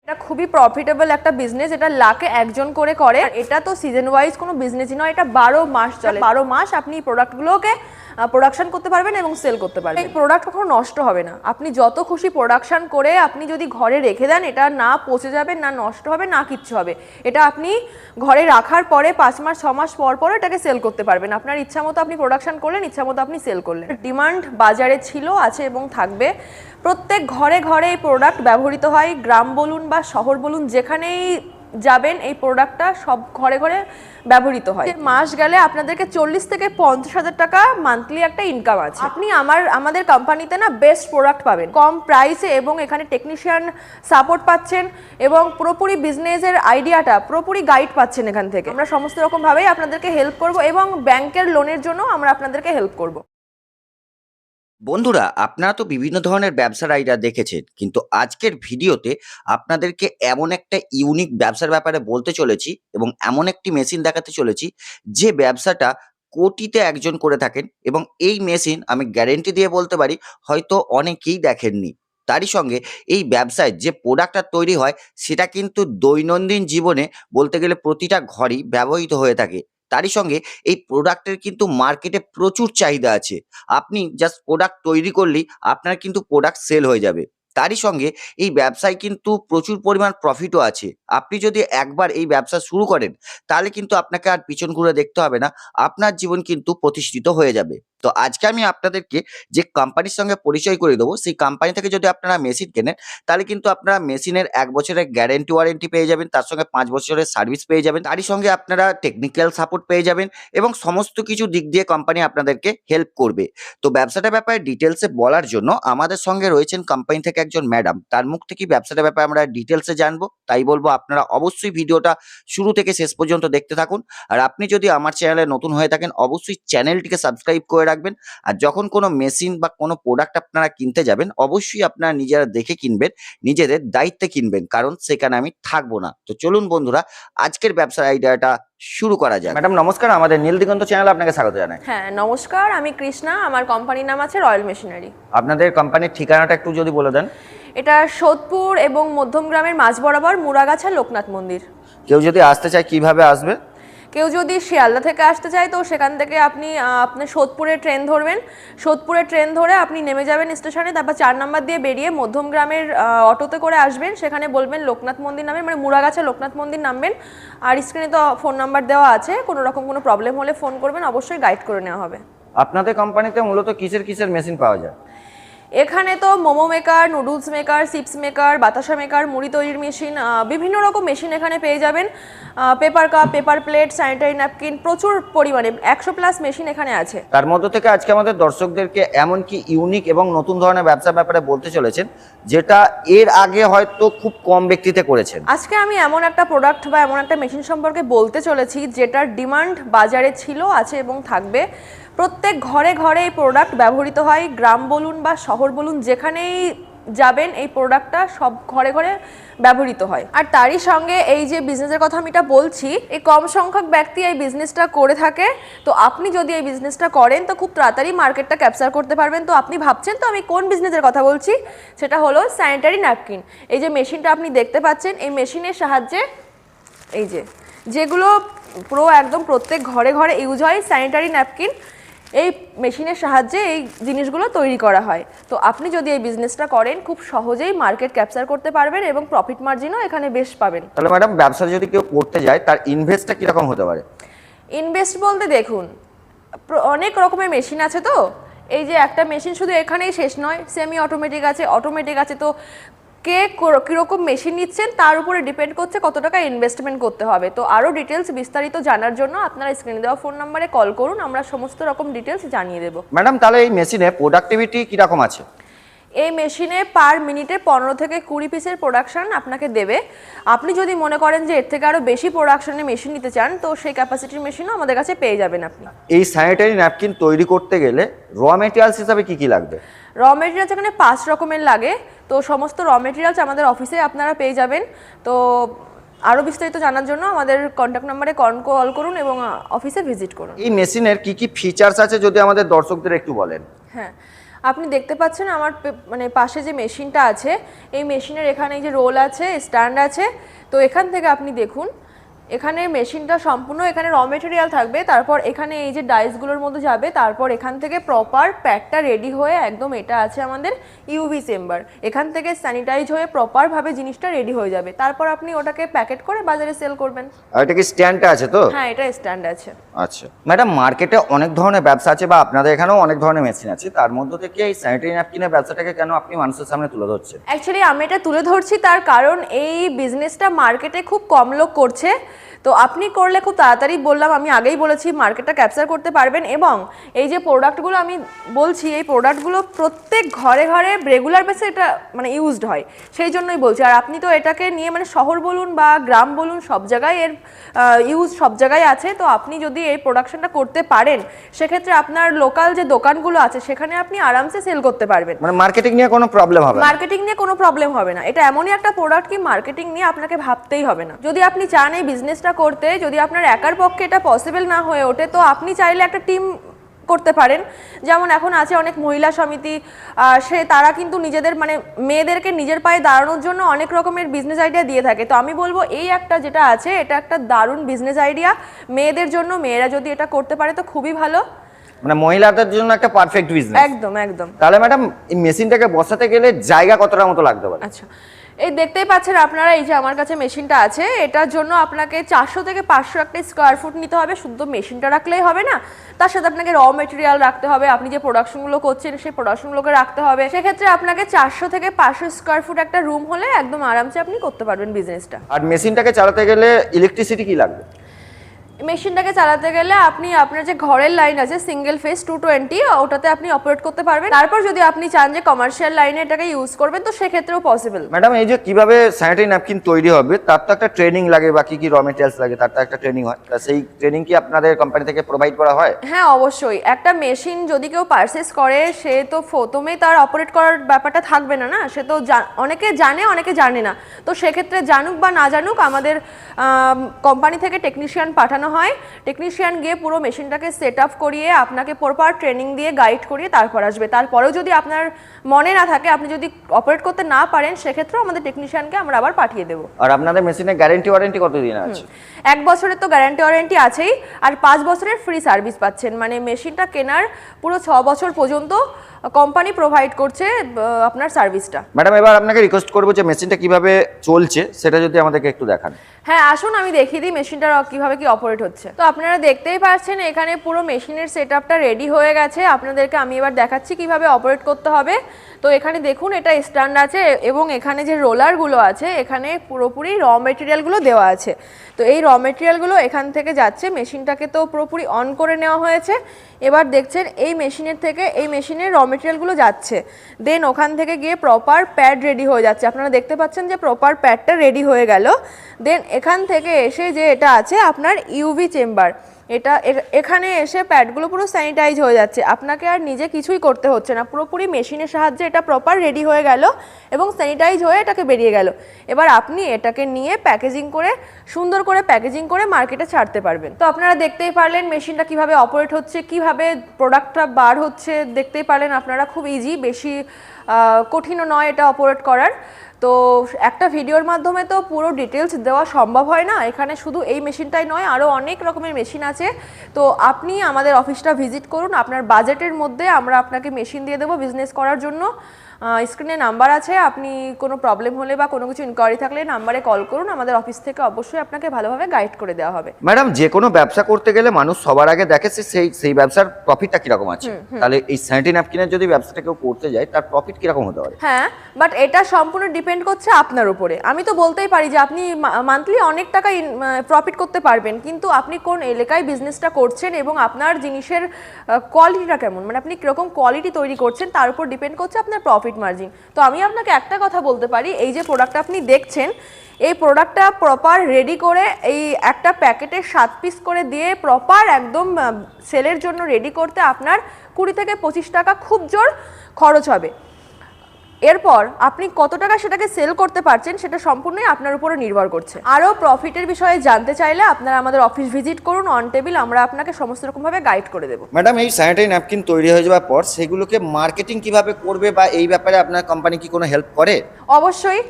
এটা খুবই প্রফিটেবল একটা বিজনেস। এটা লাখে একজন করে। এটা তো সিজন ওয়াইজ কোনো বিজনেসই নয়, এটা 12 মাস চলে। 12 মাস আপনি প্রোডাক্টগুলোকে প্রোডাকশন করতে পারবেন এবং সেল করতে পারবেন। এই প্রোডাক্ট কখনো নষ্ট হবে না। আপনি যত খুশি প্রোডাকশন করে আপনি যদি ঘরে রেখে দেন, এটা না পচে যাবে, না নষ্ট হবে, না কিচ্ছু হবে। এটা আপনি ঘরে রাখার পরে 5 মাস 6 মাস পর এটাকে সেল করতে পারবেন। আপনার ইচ্ছা মতো আপনি প্রোডাকশন করলেন, ইচ্ছা মতো আপনি সেল করলেন। ডিমান্ড বাজারে ছিল, আছে এবং থাকবে। প্রত্যেক ঘরে এই প্রোডাক্ট ব্যবহৃত হয়। গ্রাম বলুন বা শহর বলুন, যেখানেই যাবেন এই প্রোডাক্টটা সব ঘরে ব্যবহৃত হয়। মাস গেলে আপনাদেরকে 40 থেকে 50 হাজার টাকা মান্থলি একটা ইনকাম আছে। আপনি আমাদের কোম্পানিতে না বেস্ট প্রোডাক্ট পাবেন কম প্রাইসে, এবং এখানে টেকনিশিয়ান সাপোর্ট পাচ্ছেন এবং পুরোপুরি বিজনেসের আইডিয়াটা পুরোপুরি গাইড পাচ্ছেন এখান থেকে। আমরা সমস্ত রকম ভাবেই আপনাদেরকে হেল্প করব এবং ব্যাংকের লোনের জন্য আমরা আপনাদেরকে হেল্প করব। বন্ধুরা, আপনারা তো বিভিন্ন ধরনের ব্যবসার আইডিয়া দেখেছেন, কিন্তু আজকের ভিডিওতে আপনাদেরকে এমন একটা ইউনিক ব্যবসার ব্যাপারে বলতে চলেছি এবং এমন একটি মেশিন দেখাতে চলেছি যে ব্যবসাটা কোটিতে একজন করে থাকেন, এবং এই মেশিন আমি গ্যারেন্টি দিয়ে বলতে পারি হয়তো অনেকেই দেখেননি। তারই সঙ্গে এই ব্যবসায় যে প্রোডাক্টটা তৈরি হয় সেটা কিন্তু দৈনন্দিন জীবনে বলতে গেলে প্রতিটা ঘরেই ব্যবহৃত হয়ে থাকে। তারই সঙ্গে এই প্রোডাক্টের কিন্তু মার্কেটে প্রচুর চাহিদা আছে। আপনি জাস্ট প্রোডাক্ট তৈরি করলেই আপনার কিন্তু প্রোডাক্ট সেল হয়ে যাবে। তারই সঙ্গে এই ব্যবসায় কিন্তু প্রচুর পরিমাণ প্রফিটও আছে। আপনি যদি একবার এই ব্যবসা শুরু করেন তাহলে কিন্তু আপনাকে আর পিছন ঘুরে দেখতে হবে না, আপনার জীবন কিন্তু প্রতিষ্ঠিত হয়ে যাবে। তো আজকে আমি আপনাদেরকে যে কোম্পানির সঙ্গে পরিচয় করে দেবো, সেই কোম্পানি থেকে যদি আপনারা মেশিন কেনেন তাহলে কিন্তু আপনারা মেশিনের 1 বছরের গ্যারেন্টি ওয়ারেন্টি পেয়ে যাবেন, তার সঙ্গে 5 বছরের সার্ভিস পেয়ে যাবেন, তারই সঙ্গে আপনারা টেকনিক্যাল সাপোর্ট পেয়ে যাবেন এবং সমস্ত কিছু দিক দিয়ে কোম্পানি আপনাদেরকে হেল্প করবে। তো ব্যবসাটার ব্যাপারে ডিটেলসে বলার জন্য আমাদের সঙ্গে রয়েছেন কোম্পানি থেকে একজন ম্যাডাম। তার মুখ থেকে ব্যবসাটার ব্যাপারে আমরা ডিটেলসে জানবো। তাই বলবো আপনারা অবশ্যই ভিডিওটা শুরু থেকে শেষ পর্যন্ত দেখতে থাকুন। আর আপনি যদি আমার চ্যানেলে নতুন হয়ে থাকেন অবশ্যই চ্যানেলটিকে সাবস্ক্রাইব করে রাখবেন। আর যখন কোনো মেশিন বা কোনো প্রোডাক্ট আপনারা কিনতে যাবেন অবশ্যই আপনারা নিজেরা দেখে কিনবেন, নিজেদের দায়িত্বে কিনবেন, কারণ সেখানে আমি থাকবো না। তো চলুন বন্ধুরা, আজকের ব্যবসার আইডিয়াটা শুরু করা যাক। ম্যাডাম নমস্কার, আমাদের নীল দিগন্ত চ্যানেলে আপনাকে স্বাগত জানাই। হ্যাঁ নমস্কার, আমি কৃষ্ণা, আমার কোম্পানির নাম আছে রয়্যাল মেশিনারি। আপনাদের কোম্পানির ঠিকানাটা একটু যদি বলে দেন। এটা সোদপুর এবং মধ্যমগ্রামের মাঝ বরাবর মুরাগাছা লোকনাথ মন্দির। কেউ যদি আসতে চায় কিভাবে আসবে? কেউ যদি শিয়ালদা থেকে আসতে চায় তো সেখান থেকে আপনি আপনার সোদপুরের ট্রেন ধরবেন। সোদপুরের ট্রেন ধরে আপনি নেমে যাবেন স্টেশনে, তারপর 4 নম্বর দিয়ে বেরিয়ে মধ্যমগ্রামের অটোতে করে আসবেন। সেখানে বলবেন লোকনাথ মন্দির নামবেন, মানে মুরাগাছা লোকনাথ মন্দির নামবেন। আর স্ক্রিনে তো ফোন নাম্বার দেওয়া আছে, কোনো রকম কোনো প্রবলেম হলে ফোন করবেন, অবশ্যই গাইড করে নেওয়া হবে। আপনাদের কোম্পানিতে মূলত কিসের মেশিন পাওয়া যায়? এখানে তো momo maker, noodles maker, chips maker, বাতাসা মেকার, মুড়ি তৈরির মেশিন, বিভিন্ন রকম মেশিন এখানে পেয়ে যাবেন। Paper cup, paper plate, sanitary napkin, প্রচুর পরিমাণে 100+ মেশিন এখানে আছে। তার মধ্যে থেকে আজকে আমাদের দর্শকদেরকে এমন কি ইউনিক এবং নতুন ধরনের ব্যবসার ব্যাপারে বলতে চলেছেন যেটা এর আগে হয়তো খুব কম ব্যক্তিতে করেছেন। আজকে আমি এমন একটা প্রোডাক্ট বা এমন একটা মেশিন সম্পর্কে বলতে চলেছি যেটার ডিমান্ড বাজারে ছিল, আছে এবং থাকবে। প্রত্যেক ঘরে এই প্রোডাক্ট ব্যবহৃত হয়। গ্রাম বলুন বা শহর বলুন, যেখানেই যাবেন এই প্রোডাক্টটা সব ঘরে ব্যবহৃত হয়। আর তারই সঙ্গে এই যে বিজনেসের কথা আমি এটা বলছি, এই কম সংখ্যক ব্যক্তি এই বিজনেসটা করে থাকে। তো আপনি যদি এই বিজনেসটা করেন তো খুব তাড়াতাড়ি মার্কেটটা ক্যাপচার করতে পারবেন। তো আপনি ভাবছেন তো আমি কোন বিজনেসের কথা বলছি, সেটা হলো স্যানিটারি ন্যাপকিন। এই যে মেশিনটা আপনি দেখতে পাচ্ছেন, এই মেশিনের সাহায্যে এই যেগুলো পুরো একদম প্রত্যেক ঘরে ইউজ হয় স্যানিটারি ন্যাপকিন, এই মেশিনের সাহায্যে এই জিনিসগুলো তৈরি করা হয়। তো আপনি যদি এই বিজনেসটা করেন খুব সহজেই মার্কেট ক্যাপচার করতে পারবেন এবং প্রফিট মার্জিনও এখানে বেশ পাবেন। তাহলে ম্যাডাম ব্যবসা যদি কেউ করতে যায় তার ইনভেস্টটা কিরকম হতে পারে? ইনভেস্ট বলতে দেখুন, অনেক রকমের মেশিন আছে। তো এই যে একটা মেশিন শুধু এখানেই শেষ নয়, সেমি অটোমেটিক আছে, অটোমেটিক আছে। তো কে কীরকম মেশিন নিচ্ছেন তার উপরে ডিপেন্ড করছে কত টাকা ইনভেস্টমেন্ট করতে হবে। তো আরও ডিটেলস বিস্তারিত জানার জন্য আপনারা স্ক্রিনে দেওয়া ফোন নাম্বারে কল করুন, আমরা সমস্ত রকম ডিটেলস জানিয়ে দেবো। ম্যাডাম তাহলে এই মেশিনে প্রোডাক্টিভিটি কিরকম আছে? এই মেশিনে পার মিনিটে 15 থেকে 20 পিসের প্রোডাকশন আপনাকে দেবে। আপনি যদি মনে করেন যে এর থেকে আরও বেশি প্রোডাকশনে মেশিন নিতে চান তো সেই ক্যাপাসিটির মেশিনও আমাদের কাছে পেয়ে যাবেন আপনি। এই স্যানিটারি ন্যাপকিন তৈরি করতে গেলে র মেটেরিয়ালস হিসাবে কি লাগবে? র মেটেরিয়ালস এখানে 5 রকমের লাগে। তো সমস্ত র মেটেরিয়ালস আমাদের অফিসে আপনারা পেয়ে যাবেন। তো আরও বিস্তারিত জানার জন্য আমাদের কন্ট্যাক্ট নাম্বারে কল করুন এবং অফিসে ভিজিট করুন। এই মেশিনের কি ফিচার্স আছে যদি আমাদের দর্শকদের একটু বলেন। হ্যাঁ, আপনি দেখতে পাচ্ছেন আমার মানে পাশে যে মেশিনটা আছে, এই মেশিনের এখানে এই যে রোল আছে, স্ট্যান্ড আছে। তো এখান থেকে আপনি দেখুন, এখানে মেশিনটা সম্পূর্ণ, এখানে র মেটেরিয়াল থাকবে, তারপর এখানে এই যে ডাইসগুলোর মধ্যে যাবে, তারপর এখান থেকে প্রপার প্যাকটা রেডি হয়ে একদম, এটা আছে আমাদের ইউভি চেম্বার, এখান থেকে স্যানিটাইজ হয়ে প্রপারভাবে জিনিসটা রেডি হয়ে যাবে, তারপর আপনি ওটাকে প্যাকেট করে বাজারে সেল করবেন। আর এটা কি স্ট্যান্ডটা আছে তো? হ্যাঁ, এটা স্ট্যান্ড আছে। আচ্ছা ম্যাডাম, মার্কেটে অনেক ধরনের ব্যবসা আছে বা আপনাদের এখানেও অনেক ধরনের মেশিন আছে, তার মধ্যে থেকে এই স্যানিটারি ন্যাপকিনের ব্যবসাটাকে কেন আপনি মানুষের সামনে তুলে ধরছেন? অ্যাকচুয়ালি আমি এটা তুলে ধরছি তার কারণ এই বিজনেসটা মার্কেটে খুব কম লোক করছে। তো আপনি করলে খুব তাড়াতাড়ি, বললাম আমি আগেই বলেছি, মার্কেটটা ক্যাপচার করতে পারবেন। এবং এই যে প্রোডাক্টগুলো আমি বলছি, এই প্রোডাক্টগুলো প্রত্যেক ঘরে ঘরে রেগুলার বেসে এটা মানে ইউজড হয়, সেই জন্যই বলছি। আর আপনি তো এটাকে নিয়ে মানে শহর বলুন বা গ্রাম বলুন, সব জায়গায় এর ইউজ সব জায়গায় আছে। তো আপনি যদি এই প্রোডাকশনটা করতে পারেন, সেক্ষেত্রে আপনার লোকাল যে দোকানগুলো আছে সেখানে আপনি আরামসে সেল করতে পারবেন। মানে মার্কেটিং নিয়ে কোনো প্রবলেম হবে না? মার্কেটিং নিয়ে কোনো প্রবলেম হবে না। এটা এমনই একটা প্রোডাক্ট কি মার্কেটিং নিয়ে আপনাকে ভাবতেই হবে না। যদি আপনি চান এই বিজনেসটা করতে, যদি আপনার একার পক্ষে এটা পসিবল না হয়ে ওঠে, তো আপনি চাইলে একটা টিম করতে পারেন। যেমন এখন আছে অনেক মহিলা সমিতি, তারা কিন্তু নিজেদের মানে মেয়েদেরকে নিজের পায়ে দাঁড়ানোর জন্য অনেক রকমের বিজনেস আইডিয়া দিয়ে থাকে। তো আমি বলবো এই একটা যেটা আছে, এটা একটা দারুণ বিজনেস আইডিয়া মেয়েদের জন্য। মেয়েরা যদি এটা করতে পারে তো খুবই ভালো, মানে মহিলাদের জন্য একটা পারফেক্ট বিজনেস। একদম একদম। তাহলে ম্যাডাম, এই মেশিনটাকে বসাতে গেলে জায়গা কতটা মতো লাগতে পারে? আচ্ছা, এই দেখতেই পাচ্ছেন আপনারা, এই যে আমার কাছে মেশিনটা আছে, এটার জন্য আপনাকে 400 থেকে 500 একটা স্কোয়ার ফুট নিতে হবে। শুধু মেশিনটা রাখলেই হবে না, তার সাথে আপনাকে র মেটেরিয়াল রাখতে হবে, আপনি যে প্রোডাকশনগুলো করছেন সেই প্রোডাকশনগুলোকে রাখতে হবে। সেক্ষেত্রে আপনাকে 400 থেকে 500 স্কোয়ার ফুট একটা রুম হলে একদম আরামসে আপনি করতে পারবেন বিজনেসটা। আর মেশিনটাকে চালাতে গেলে ইলেকট্রিসিটি কি লাগবে? মেশিনটাকে চালাতে গেলে আপনি আপনার যে ঘরের লাইন আছে সিঙ্গেল ফেজ 220, ওটাতে আপনি অপারেট করতে পারবেন। তারপর যদি আপনি চান যে কমার্শিয়াল লাইনে এটাকে ইউজ করবেন, তো সেক্ষেত্রেও পসিবল। ম্যাডাম, এই যে কিভাবে স্যানিটারি ন্যাপকিন তৈরি হবে তার তো একটা ট্রেনিং লাগে, বা কি কি র মেটেরিয়ালস লাগে তার তো একটা ট্রেনিং হয়। তা সেই ট্রেনিং কি আপনাদের কোম্পানি থেকে প্রোভাইড করা হয়? হ্যাঁ, অবশ্যই। একটা মেশিন যদি কেউ পারচেস করে, সে তো প্রথমে তার অপারেট করার ব্যাপারটা থাকবে না, না? সে তো অনেকে জানে অনেকে জানে না। তো সেক্ষেত্রে জানুক বা না জানুক, আমাদের কোম্পানি থেকে টেকনিশিয়ান পাঠানো হয়। টেকনিশিয়ান গিয়ে পুরো মেশিনটাকে সেট আপ করিয়ে আপনাকে প্রপার ট্রেনিং দিয়ে গাইড করিয়ে তারপর আসবে। তারপরেও যদি আপনার মনে না থাকে, আপনি যদি অপারেট করতে না পারেন, সেক্ষেত্রেও আমাদের টেকনিশিয়ানকে আমরা আবার পাঠিয়ে দেবো। আর আপনাদের মেশিনের গ্যারান্টি ওয়ারেন্টি কতদিন আছে? 1 বছরের তো গ্যারান্টি ওয়ারেন্টি আছেই, আর 5 বছরের ফ্রি সার্ভিস পাচ্ছেন। মানে মেশিনটা কেনার পুরো 6 বছর পর্যন্ত কোম্পানি প্রোভাইড করছে আপনার সার্ভিসটা। ম্যাডাম, এবার আপনাকে রিকোয়েস্ট করবো যে মেশিনটা কিভাবে চলছে সেটা যদি আমাদেরকে একটু দেখান। হ্যাঁ, আসুন আমি দেখিয়ে দিই মেশিনটা কিভাবে কি অপারেট হচ্ছে। তো আপনারা দেখতেই পাচ্ছেন এখানে পুরো মেশিনের সেটআপটা রেডি হয়ে গেছে। আপনাদেরকে আমি এবার দেখাচ্ছি কিভাবে অপারেট করতে হবে। তো এখানে দেখুন, এটা স্ট্যান্ড আছে এবং এখানে যে রোলারগুলো আছে, এখানে পুরোপুরি র মেটেরিয়ালগুলো দেওয়া আছে। তো এই র মেটেরিয়ালগুলো এখান থেকে যাচ্ছে, মেশিনটাকে তো পুরোপুরি অন করে নেওয়া হয়েছে। এবার দেখছেন এই মেশিনের থেকে এই মেশিনের র মেটেরিয়ালগুলো যাচ্ছে, দেন ওখান থেকে গিয়ে প্রপার প্যাড রেডি হয়ে যাচ্ছে। আপনারা দেখতে পাচ্ছেন যে প্রপার প্যাডটা রেডি হয়ে গেল। দেন এখান থেকে এসে যে এটা আছে আপনার ইউভি চেম্বার, এটা এখানে এসে প্যাডগুলো পুরো স্যানিটাইজ হয়ে যাচ্ছে। আপনাকে আর নিজে কিছুই করতে হচ্ছে না, পুরোপুরি মেশিনের সাহায্যে এটা প্রপার রেডি হয়ে গেল এবং স্যানিটাইজ হয়ে এটাকে বেরিয়ে গেল। এবার আপনি এটাকে নিয়ে প্যাকেজিং করে, সুন্দর করে প্যাকেজিং করে মার্কেটে ছাড়তে পারবেন। তো আপনারা দেখতেই পারলেন মেশিনটা কিভাবে অপারেট হচ্ছে, কিভাবে প্রোডাক্টটা বার হচ্ছে, দেখতেই পারলেন আপনারা। খুব ইজি, বেশি কঠিনও নয় এটা অপারেট করার। তো একটা ভিডিওর মাধ্যমে তো পুরো ডিটেলস দেওয়া সম্ভব হয় না। এখানে শুধু এই মেশিনটাই নয়, আরও অনেক রকমের মেশিন আছে। তো আপনি আমাদের অফিসটা ভিজিট করুন, আপনার বাজেটের মধ্যে আমরা আপনাকে মেশিন দিয়ে দেবো বিজনেস করার জন্য। স্ক্রিনে নাম্বার আছে, আপনি কোনো প্রবলেম হলে বা কোনো কিছু ইনকোয়ারি থাকলে নাম্বারে কল করুন, আমাদের অফিস থেকে অবশ্যই আপনাকে ভালোভাবে গাইড করে দেওয়া হবে। ম্যাডাম, যে কোনো ব্যবসা করতে গেলে মানুষ সবার আগে দেখে সেই ব্যবসার প্রফিটটা কিরকম আছে। তাহলে এই স্যানিটারি ন্যাপকিনের যদি ব্যবসাটা কেউ করতে যায়, তার প্রফিট কিরকম হতে পারে? হ্যাঁ, বাট এটা সম্পূর্ণ ডিপেন্ড করছে আপনার উপরে। আমি তো বলতেই পারি যে আপনি মান্থলি অনেক টাকা প্রফিট করতে পারবেন, কিন্তু আপনি কোন এলাকায় বিজনেসটা করছেন এবং আপনার জিনিসের কোয়ালিটিটা কেমন, মানে আপনি কীরকম কোয়ালিটি তৈরি করছেন, তার উপর ডিপেন্ড করছে আপনার প্রফিট মার্জিন। তো আমি আপনাকে একটা কথা বলতে পারি, এই যে প্রোডাক্টটা আপনি দেখছেন, এই প্রোডাক্টটা প্রপার রেডি করে এই একটা প্যাকেটে 7 পিস করে দিয়ে প্রপার একদম সেলের জন্য রেডি করতে আপনার 20 থেকে 25 টাকা খুব জোর খরচ হবে। এরপর আপনি কত টাকা সেটাকে সেল করতে পারছেন সেটা সম্পূর্ণই আপনার উপরে নির্ভর করছে। আরও প্রফিটের বিষয়ে জানতে চাইলে আপনারা আমাদের অফিস ভিজিট করুন, অন টেবিল আমরা আপনাকে সমস্ত রকমভাবে গাইড করে দেবো। ম্যাডাম, এই স্যানিটারি ন্যাপকিন তৈরি হয়ে যাওয়ার পর সেগুলোকে মার্কেটিং কিভাবে করবে বা এই ব্যাপারে আপনার কোম্পানি কি কোনো হেল্প করে? অবশ্যই।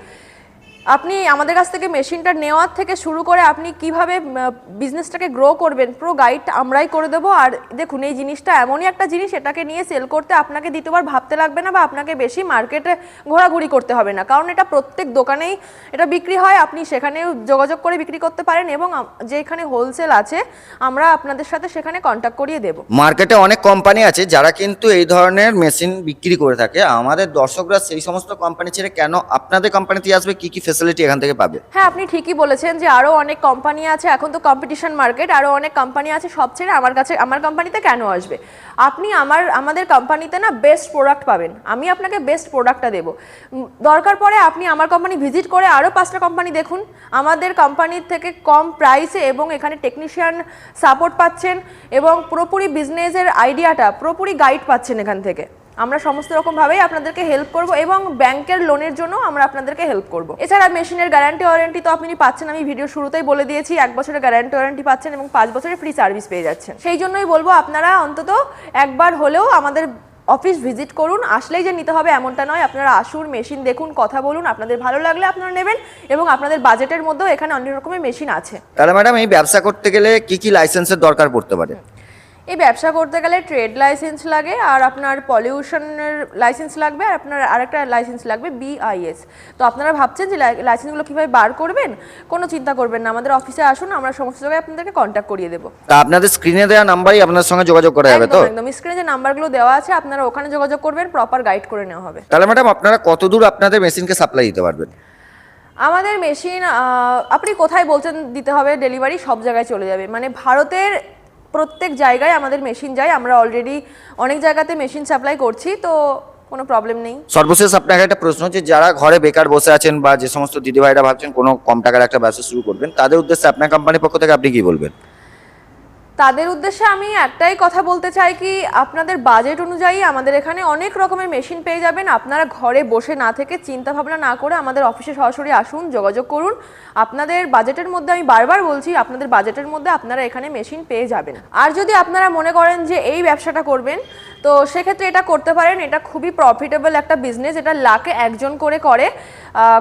আপনি আমাদের কাছ থেকে মেশিনটা নেওয়ার থেকে শুরু করে আপনি কিভাবে বিজনেসটাকে গ্রো করবেন পুরো গাইডটা আমরাই করে দেবো। আর দেখুন, এই জিনিসটা এমনই একটা জিনিস, এটাকে নিয়ে সেল করতে আপনাকে দ্বিতীয়বার ভাবতে লাগবে না বা আপনাকে বেশি মার্কেটে ঘোরাঘুরি করতে হবে না, কারণ এটা প্রত্যেক দোকানেই এটা বিক্রি হয়। আপনি সেখানেও যোগাযোগ করে বিক্রি করতে পারেন এবং যেখানে হোলসেল আছে আমরা আপনাদের সাথে সেখানে কন্ট্যাক্ট করিয়ে দেবো। মার্কেটে অনেক কোম্পানি আছে যারা কিন্তু এই ধরনের মেশিন বিক্রি করে থাকে। আমাদের দর্শকরা সেই সমস্ত কোম্পানি ছেড়ে কেন আপনাদের কোম্পানিতে আসবে, কি কি ফ্যাসিলিটি এখান থেকে পাবে? হ্যাঁ, আপনি ঠিকই বলেছেন যে আরও অনেক কোম্পানি আছে, এখন তো কম্পিটিশন মার্কেট, আরও অনেক কোম্পানি আছে, সব ছেড়ে আমার কোম্পানিতে কেন আসবে? আপনি আমাদের কোম্পানিতে না বেস্ট প্রোডাক্ট পাবেন, আমি আপনাকে বেস্ট প্রোডাক্টটা দেবো। দরকার পড়ে আপনি আমার কোম্পানি ভিজিট করে আরও 5টা কোম্পানি দেখুন, আমাদের কোম্পানির থেকে কম প্রাইসে এবং এখানে টেকনিশিয়ান সাপোর্ট পাচ্ছেন এবং পুরোপুরি বিজনেসের আইডিয়াটা পুরোপুরি গাইড পাচ্ছেন এখান থেকে। আমরা সমস্ত রকমভাবেই আপনাদেরকে হেল্প করব এবং ব্যাংকের লোনের জন্য আমরা আপনাদেরকে হেল্প করব। এছাড়া মেশিনের গ্যারান্টি ওয়ারেন্টি তো আপনি পাচ্ছেন, আমি ভিডিও শুরুতেই বলে দিয়েছি, 1 বছরের গ্যারান্টি ওয়ারেন্টি পাচ্ছেন এবং 5 বছরের ফ্রি সার্ভিস পেয়ে যাচ্ছেন। সেই জন্যই বলবো আপনারা অন্তত একবার হলেও আমাদের অফিস ভিজিট করুন। আসলেই যে নিতে হবে এমনটা নয়, আপনারা আসুন, মেশিন দেখুন, কথা বলুন, আপনাদের ভালো লাগলে আপনারা নেবেন এবং আপনাদের বাজেটের মধ্যেও এখানে অনেক রকমের মেশিন আছে। তাহলে ম্যাডাম, এই ব্যবসা করতে গেলে কি কি লাইসেন্সের দরকার পড়তে পারে? এই ব্যবসা করতে গেলে ট্রেড লাইসেন্স লাগে, আর আপনার পলিউশনের লাইসেন্স লাগবে, আর আপনার আরেকটা লাইসেন্স লাগবে BIS। তো আপনারা ভাবছেন যে লাইসেন্সগুলো কীভাবে বার করবেন, কোনো চিন্তা করবেন না, আমাদের অফিসে আসুন, আমরা সমস্ত জায়গায় আপনাদেরকে কন্ট্যাক্ট করিয়ে দেবো। তা আপনাদের স্ক্রিনে দেওয়া নাম্বারই আপনার সঙ্গে যোগাযোগ করা যাবে তো? একদম স্ক্রিনে যে নাম্বারগুলো দেওয়া আছে আপনারা ওখানে যোগাযোগ করবেন, প্রপার গাইড করে নেওয়া হবে। তাহলে ম্যাডাম, আপনারা কতদূর আপনাদের মেশিনকে সাপ্লাই দিতে পারবেন? আমাদের মেশিন আপনি কোথায় বলছেন দিতে হবে, ডেলিভারি সব জায়গায় চলে যাবে, মানে ভারতের প্রত্যেক জায়গায় আমাদের মেশিন যায়। আমরা অলরেডি অনেক জায়গাতে মেশিন সাপ্লাই করছি, তো কোনো প্রবলেম নেই। সর্বশেষ আপনাকে একটা প্রশ্ন হচ্ছে, যারা ঘরে বেকার বসে আছেন বা যে সমস্ত দিদিভাইরা ভাবছেন কোনো কম টাকার একটা ব্যবসা শুরু করবেন, তাদের উদ্দেশ্যে আপনার কোম্পানির পক্ষ থেকে আপনি কি বলবেন? তাদের উদ্দেশ্যে আমি একটাই কথা বলতে চাই কি, আপনাদের বাজেট অনুযায়ী আমাদের এখানে অনেক রকমের মেশিন পেয়ে যাবেন। আপনারা ঘরে বসে না থেকে, চিন্তা ভাবনা না করে আমাদের অফিসে সরাসরি আসুন, যোগাযোগ করুন। আপনাদের বাজেটের মধ্যে, আমি বারবার বলছি, আপনাদের বাজেটের মধ্যে আপনারা এখানে মেশিন পেয়ে যাবেন। আর যদি আপনারা মনে করেন যে এই ব্যবসাটা করবেন, তো সেক্ষেত্রে এটা করতে পারেন। এটা খুবই প্রফিটেবল একটা বিজনেস, এটা লাখে একজন করে।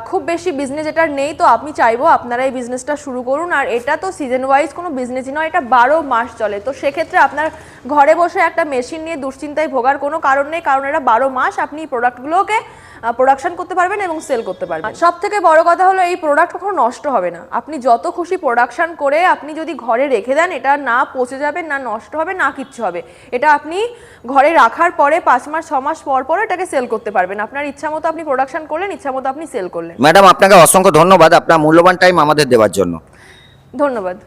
খুব বেশি বিজনেস এটার নেই, তো আমি চাইবো আপনারা এই বিজনেসটা শুরু করুন। আর এটা তো সিজন ওয়াইজ কোনো বিজনেসই নয়, এটা 12 মাস চলে। তো সেক্ষেত্রে আপনার ঘরে বসে একটা মেশিন নিয়ে দুশ্চিন্তায় ভোগার কোনো কারণ নেই, কারণ এটা 12 মাস আপনি প্রোডাক্টগুলোকে প্রোডাকশন করতে পারবেন এবং সেল করতে পারবেন। সব থেকে বড় কথা হলো এই প্রোডাক্ট কখনো নষ্ট হবে না। আপনি যত খুশি প্রোডাকশন করে আপনি যদি ঘরে রেখে দেন, এটা না পচে যাবে, না নষ্ট হবে, না কিচ্ছু হবে। এটা আপনি ঘরে রাখার পরে 5 মাস 6 মাস পর এটাকে সেল করতে পারবেন। আপনার ইচ্ছা মতো আপনি প্রোডাকশন করলেন, ইচ্ছা মতো আপনি সেল করলেন। ম্যাডাম, আপনাকে অসংখ্য ধন্যবাদ আপনার মূল্যবান টাইম আমাদের দেওয়ার জন্য। ধন্যবাদ।